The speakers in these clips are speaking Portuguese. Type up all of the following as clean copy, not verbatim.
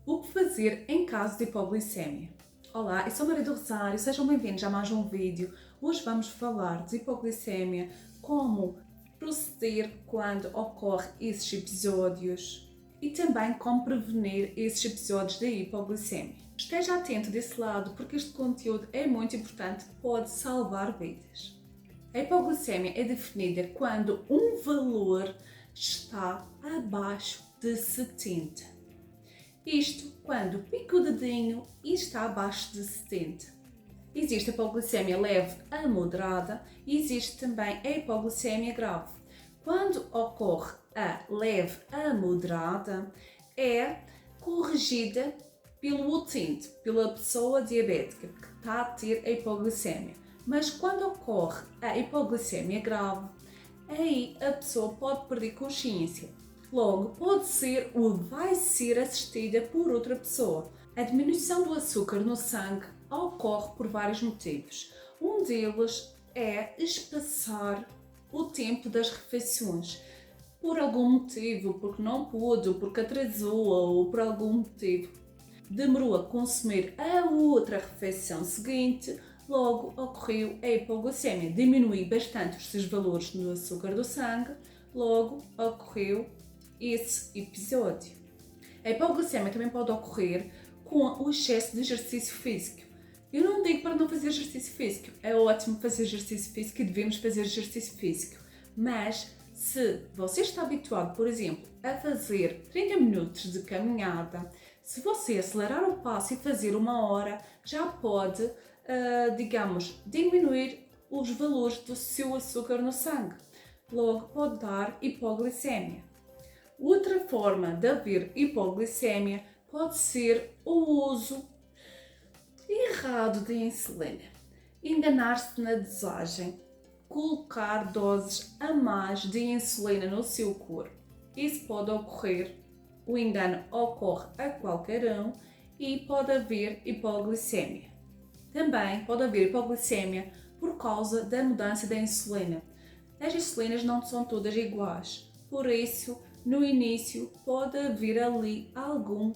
O que fazer em caso de hipoglicemia? Olá, eu sou a Maria do Rosário, sejam bem-vindos a mais um vídeo. Hoje vamos falar de hipoglicemia, como proceder quando ocorrem esses episódios e também como prevenir esses episódios de hipoglicemia. Esteja atento desse lado porque este conteúdo é muito importante, pode salvar vidas. A hipoglicemia é definida quando um valor está abaixo de 70. Isto quando pica o dedinho e está abaixo de 70. Existe a hipoglicemia leve a moderada e existe também a hipoglicemia grave. Quando ocorre a leve a moderada, é corrigida pelo utente, pela pessoa diabética que está a ter a hipoglicemia. Mas quando ocorre a hipoglicemia grave, aí a pessoa pode perder consciência. Logo, pode ser ou vai ser assistida por outra pessoa. A diminuição do açúcar no sangue ocorre por vários motivos. Um deles é espaçar o tempo das refeições. Por algum motivo, porque não pôde, ou porque atrasou, ou por algum motivo demorou a consumir a outra refeição seguinte, logo ocorreu a hipoglicemia. Diminuiu bastante os seus valores no açúcar do sangue, logo ocorreu esse episódio. A hipoglicemia também pode ocorrer com o excesso de exercício físico. Eu não digo para não fazer exercício físico, é ótimo fazer exercício físico e devemos fazer exercício físico, mas se você está habituado, por exemplo, a fazer 30 minutos de caminhada, se você acelerar o passo e fazer 1 hora, já pode, diminuir os valores do seu açúcar no sangue. Logo, pode dar hipoglicemia. Outra forma de haver hipoglicemia pode ser o uso errado de insulina. Enganar-se na dosagem, colocar doses a mais de insulina no seu corpo. Isso pode ocorrer, o engano ocorre a qualquer um e pode haver hipoglicemia. Também pode haver hipoglicemia por causa da mudança da insulina. As insulinas não são todas iguais, por isso no início pode haver ali algum,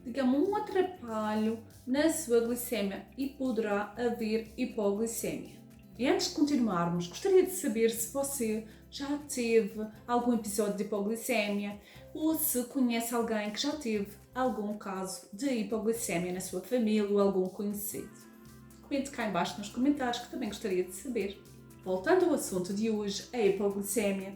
um atrapalho na sua glicemia e poderá haver hipoglicemia. E antes de continuarmos, gostaria de saber se você já teve algum episódio de hipoglicemia ou se conhece alguém que já teve algum caso de hipoglicemia na sua família ou algum conhecido. Comente cá em baixo nos comentários que também gostaria de saber. Voltando ao assunto de hoje, a hipoglicemia,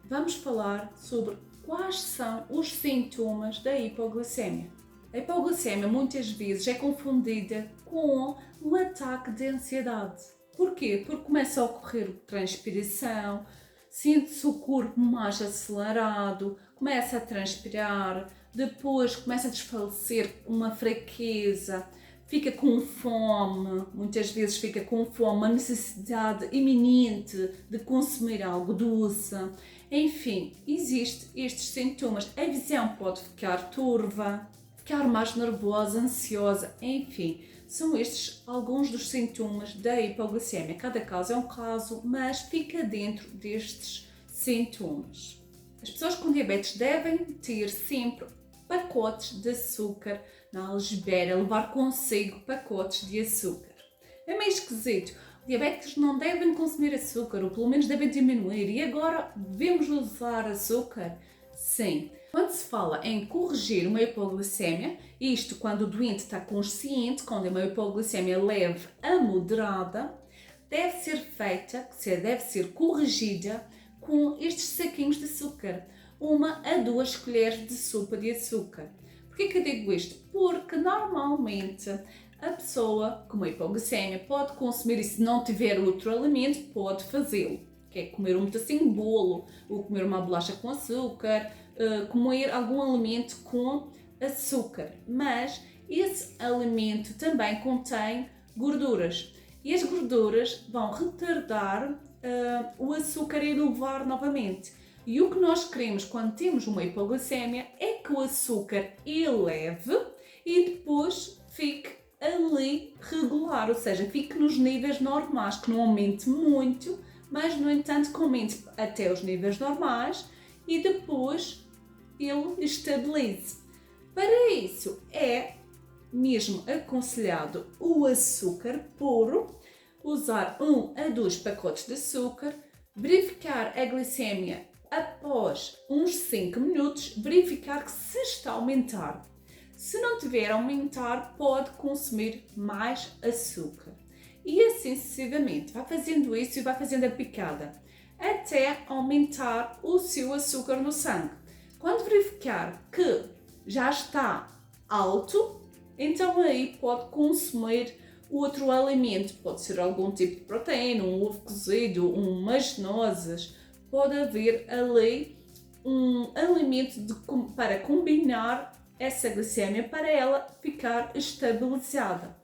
vamos falar sobre quais são os sintomas da hipoglicemia. A hipoglicemia muitas vezes é confundida com um ataque de ansiedade. Porquê? Porque começa a ocorrer transpiração, sente-se o corpo mais acelerado, começa a transpirar, depois começa a desfalecer uma fraqueza, fica com fome, muitas vezes fica com fome, uma necessidade iminente de consumir algo doce. Enfim, existem estes sintomas. A visão pode ficar turva, ficar mais nervosa, ansiosa, enfim. São estes alguns dos sintomas da hipoglicemia. Cada caso é um caso, mas fica dentro destes sintomas. As pessoas com diabetes devem ter sempre pacotes de açúcar na algibeira, levar consigo pacotes de açúcar. É meio esquisito. Diabéticos não devem consumir açúcar, ou pelo menos devem diminuir. E agora devemos usar açúcar? Sim. Quando se fala em corrigir uma hipoglicemia, isto quando o doente está consciente, quando é uma hipoglicemia leve a moderada, deve ser feita, deve ser corrigida com estes saquinhos de açúcar. 1 a 2 colheres de sopa de açúcar. Porquê que eu digo isto? Porque normalmente a pessoa com uma hipoglicemia pode consumir e se não tiver outro alimento pode fazê-lo. Que é comer um pedacinho de bolo, ou comer uma bolacha com açúcar, comer algum alimento com açúcar. Mas esse alimento também contém gorduras. E as gorduras vão retardar o açúcar a elevar novamente. E o que nós queremos quando temos uma hipoglicemia é que o açúcar eleve e depois fique ali regular, ou seja, fique nos níveis normais, que não aumente muito, mas no entanto que aumente até os níveis normais e depois ele estabilize. Para isso é mesmo aconselhado o açúcar puro, usar 1 a 2 pacotes de açúcar, verificar a glicemia após uns 5 minutos, verificar que se está a aumentar. Se não tiver a aumentar, pode consumir mais açúcar. E assim sucessivamente, vai fazendo isso e vai fazendo a picada, até aumentar o seu açúcar no sangue. Quando verificar que já está alto, então aí pode consumir outro alimento. Pode ser algum tipo de proteína, um ovo cozido, umas nozes. Pode haver ali um alimento para combinar essa glicemia para ela ficar estabilizada.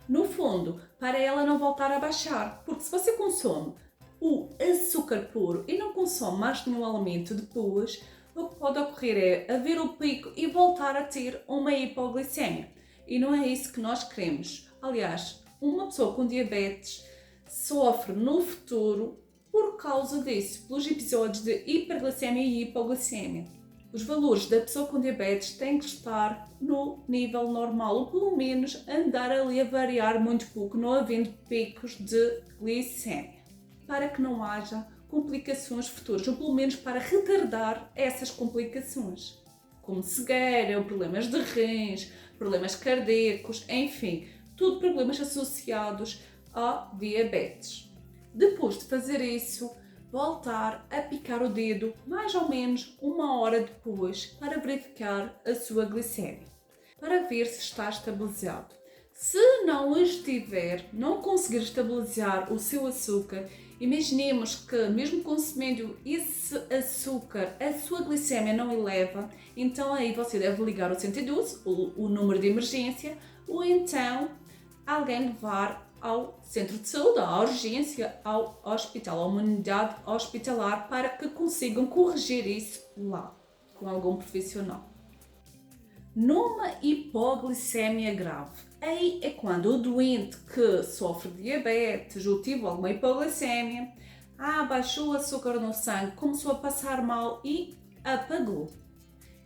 No fundo, para ela não voltar a baixar, porque se você consome o açúcar puro e não consome mais nenhum alimento depois, o que pode ocorrer é haver o pico e voltar a ter uma hipoglicemia. E não é isso que nós queremos. Aliás, uma pessoa com diabetes sofre no futuro por causa disso, pelos episódios de hiperglicemia e hipoglicemia. Os valores da pessoa com diabetes têm que estar no nível normal, ou pelo menos andar ali a variar muito pouco, não havendo picos de glicemia, para que não haja complicações futuras, ou pelo menos para retardar essas complicações, como cegueira, ou problemas de rins, problemas cardíacos, enfim, tudo problemas associados a diabetes. Depois de fazer isso, voltar a picar o dedo mais ou menos 1 hora depois para verificar a sua glicemia, para ver se está estabilizado. Se não estiver, não conseguir estabilizar o seu açúcar, imaginemos que mesmo consumindo esse açúcar, a sua glicemia não eleva, então aí você deve ligar o 112, o número de emergência, ou então alguém levar ao centro de saúde, à urgência, ao hospital, a uma unidade hospitalar, para que consigam corrigir isso lá, com algum profissional. Numa hipoglicemia grave, aí é quando o doente que sofre de diabetes ou teve alguma hipoglicemia, baixou o açúcar no sangue, começou a passar mal e apagou.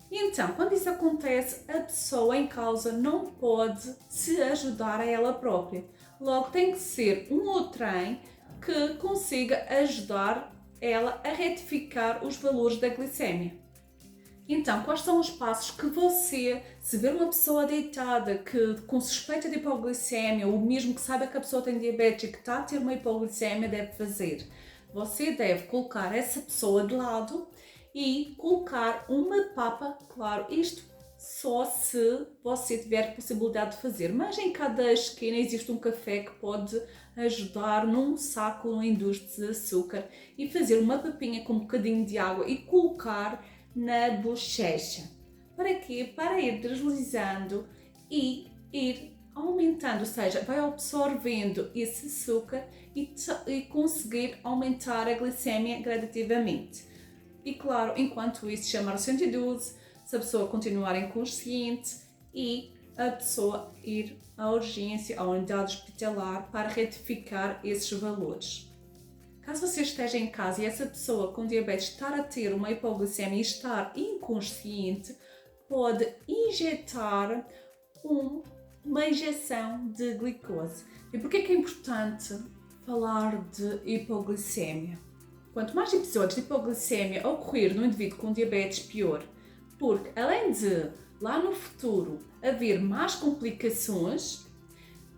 Então, quando isso acontece, a pessoa em causa não pode se ajudar a ela própria. Logo, tem que ser um outrem que consiga ajudar ela a retificar os valores da glicemia. Então, quais são os passos que você, se ver uma pessoa deitada com suspeita de hipoglicemia, ou mesmo que saiba que a pessoa tem diabetes e que está a ter uma hipoglicemia, deve fazer? Você deve colocar essa pessoa de lado e colocar uma papa, claro, isto só se você tiver possibilidade de fazer, mas em cada esquina existe um café que pode ajudar num saco, num induto de açúcar, e fazer uma papinha com um bocadinho de água e colocar na bochecha. Para quê? Para ir deslizando e ir aumentando, ou seja, vai absorvendo esse açúcar e conseguir aumentar a glicemia gradativamente. E claro, enquanto isso, chamar o 112, se a pessoa continuar inconsciente, e a pessoa ir à urgência, à unidade hospitalar, para retificar esses valores. Caso você esteja em casa e essa pessoa com diabetes estar a ter uma hipoglicemia e estar inconsciente, pode injetar uma injeção de glicose. E por que é importante falar de hipoglicemia? Quanto mais episódios de hipoglicemia ocorrer no indivíduo com diabetes, pior. Porque além de, lá no futuro, haver mais complicações,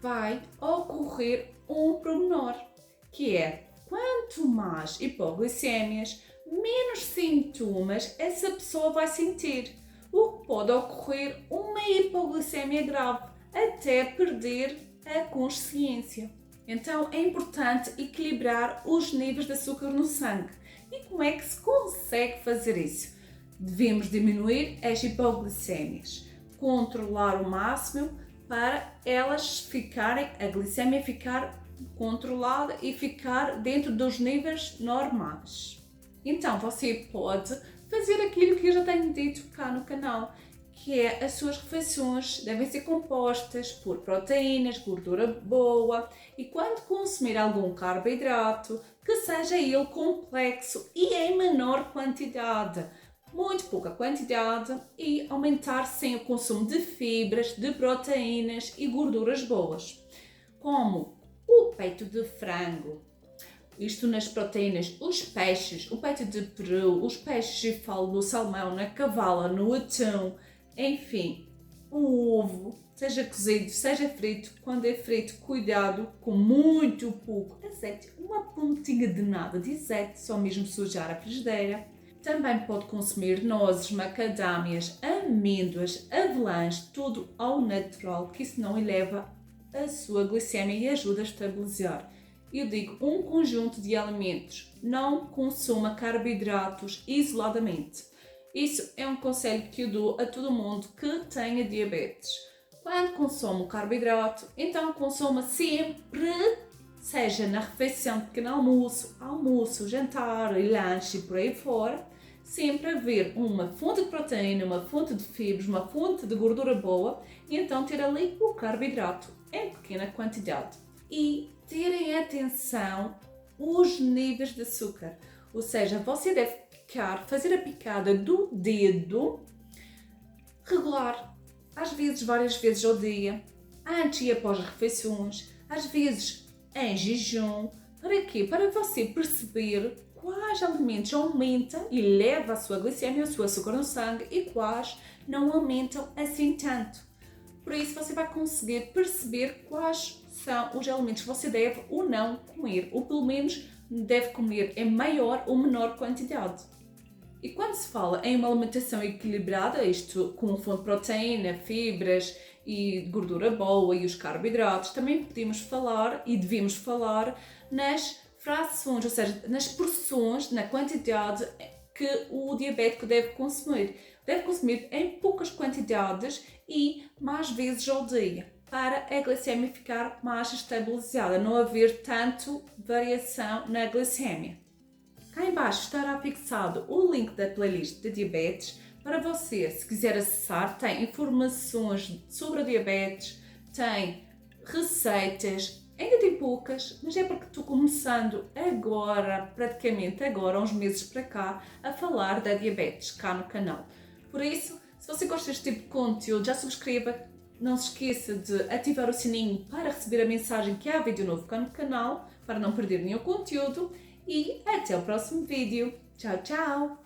vai ocorrer um pormenor, que é, quanto mais hipoglicémias, menos sintomas essa pessoa vai sentir, o que pode ocorrer uma hipoglicemia grave, até perder a consciência. Então é importante equilibrar os níveis de açúcar no sangue. E como é que se consegue fazer isso? Devemos diminuir as hipoglicémias, controlar o máximo para elas ficarem, a glicemia ficar controlada e ficar dentro dos níveis normais. Então você pode fazer aquilo que eu já tenho dito cá no canal, que é as suas refeições devem ser compostas por proteínas, gordura boa, e quando consumir algum carboidrato, que seja ele complexo e em menor quantidade. muito pouca quantidade e aumentar sem o consumo de fibras, de proteínas e gorduras boas, como o peito de frango. Isto nas proteínas, os peixes, o peito de peru, os peixes e falo do salmão, na cavala, no atum, enfim, o ovo, seja cozido, seja frito. Quando é frito, cuidado com muito pouco azeite, uma pontinha de nada de azeite, só mesmo sujar a frigideira. Também pode consumir nozes, macadâmias, amêndoas, avelãs, tudo ao natural, que isso não eleva a sua glicemia e ajuda a estabilizar. Eu digo um conjunto de alimentos, não consuma carboidratos isoladamente. Isso é um conselho que eu dou a todo mundo que tenha diabetes. Quando consome o carboidrato, então consuma sempre, seja na refeição de pequeno almoço, jantar e lanche e por aí fora, sempre haver uma fonte de proteína, uma fonte de fibras, uma fonte de gordura boa e então ter ali o carboidrato em pequena quantidade. E terem atenção os níveis de açúcar, ou seja, você deve fazer a picada do dedo regular, às vezes várias vezes ao dia, antes e após as refeições, às vezes em jejum. Para quê? Para você perceber quais alimentos aumentam e levam a sua glicemia, o seu açúcar no sangue e quais não aumentam assim tanto. Por isso você vai conseguir perceber quais são os alimentos que você deve ou não comer, ou pelo menos deve comer em maior ou menor quantidade. E quando se fala em uma alimentação equilibrada, isto com fonte de proteína, fibras e gordura boa e os carboidratos, também podemos falar e devemos falar nas frações, ou seja, nas porções, na quantidade que o diabético deve consumir. Deve consumir em poucas quantidades e mais vezes ao dia, para a glicemia ficar mais estabilizada, não haver tanto variação na glicemia. Cá em baixo estará fixado o link da playlist de diabetes para você, se quiser acessar, tem informações sobre a diabetes, tem receitas, ainda tem poucas, mas é porque estou começando agora, praticamente agora, uns meses para cá, a falar da diabetes cá no canal. Por isso, se você gosta deste tipo de conteúdo, já subscreva, não se esqueça de ativar o sininho para receber a mensagem que há vídeo novo cá no canal, para não perder nenhum conteúdo e até o próximo vídeo. Tchau, tchau!